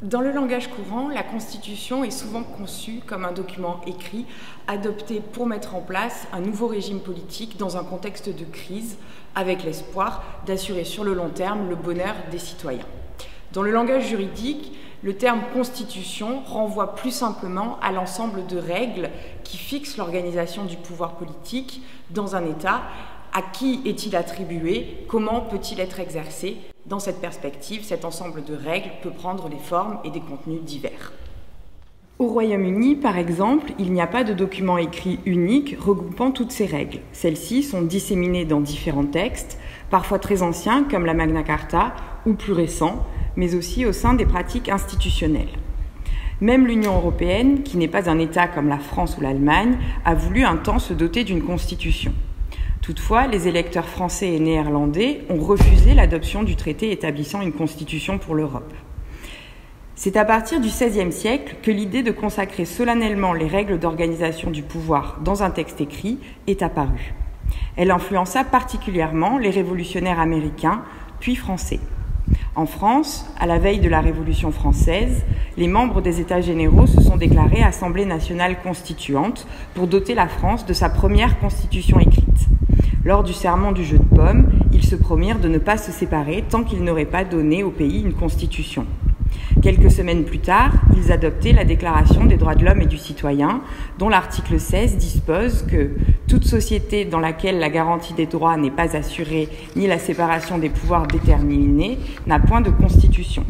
Dans le langage courant, la Constitution est souvent conçue comme un document écrit, adopté pour mettre en place un nouveau régime politique dans un contexte de crise, avec l'espoir d'assurer sur le long terme le bonheur des citoyens. Dans le langage juridique, le terme « constitution » renvoie plus simplement à l'ensemble de règles qui fixent l'organisation du pouvoir politique dans un État. À qui est-il attribué? Comment peut-il être exercé? Dans cette perspective, cet ensemble de règles peut prendre des formes et des contenus divers. Au Royaume-Uni, par exemple, il n'y a pas de document écrit unique regroupant toutes ces règles. Celles-ci sont disséminées dans différents textes, parfois très anciens comme la Magna Carta ou plus récents, mais aussi au sein des pratiques institutionnelles. Même l'Union européenne, qui n'est pas un État comme la France ou l'Allemagne, a voulu un temps se doter d'une constitution. Toutefois, les électeurs français et néerlandais ont refusé l'adoption du traité établissant une constitution pour l'Europe. C'est à partir du XVIe siècle que l'idée de consacrer solennellement les règles d'organisation du pouvoir dans un texte écrit est apparue. Elle influença particulièrement les révolutionnaires américains, puis français. En France, à la veille de la Révolution française, les membres des États généraux se sont déclarés Assemblée nationale constituante pour doter la France de sa première constitution écrite. Lors du serment du jeu de paume, ils se promirent de ne pas se séparer tant qu'ils n'auraient pas donné au pays une constitution. Quelques semaines plus tard, ils adoptaient la Déclaration des droits de l'homme et du citoyen, dont l'article 16 dispose que toute société dans laquelle la garantie des droits n'est pas assurée ni la séparation des pouvoirs déterminée n'a point de constitution.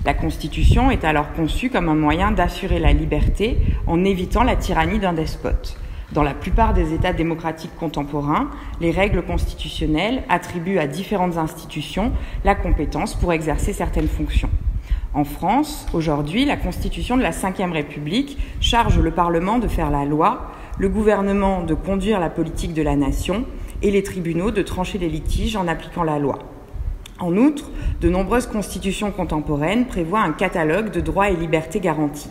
La Constitution est alors conçue comme un moyen d'assurer la liberté en évitant la tyrannie d'un despote. Dans la plupart des États démocratiques contemporains, les règles constitutionnelles attribuent à différentes institutions la compétence pour exercer certaines fonctions. En France, aujourd'hui, la Constitution de la Ve République charge le Parlement de faire la loi, le gouvernement de conduire la politique de la nation et les tribunaux de trancher les litiges en appliquant la loi. En outre, de nombreuses constitutions contemporaines prévoient un catalogue de droits et libertés garantis.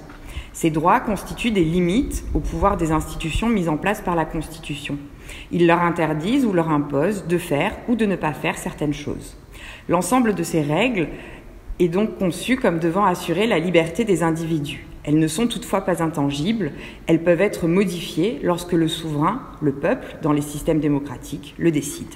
Ces droits constituent des limites au pouvoir des institutions mises en place par la Constitution. Ils leur interdisent ou leur imposent de faire ou de ne pas faire certaines choses. L'ensemble de ces règles est donc conçu comme devant assurer la liberté des individus. Elles ne sont toutefois pas intangibles, elles peuvent être modifiées lorsque le souverain, le peuple, dans les systèmes démocratiques, le décide.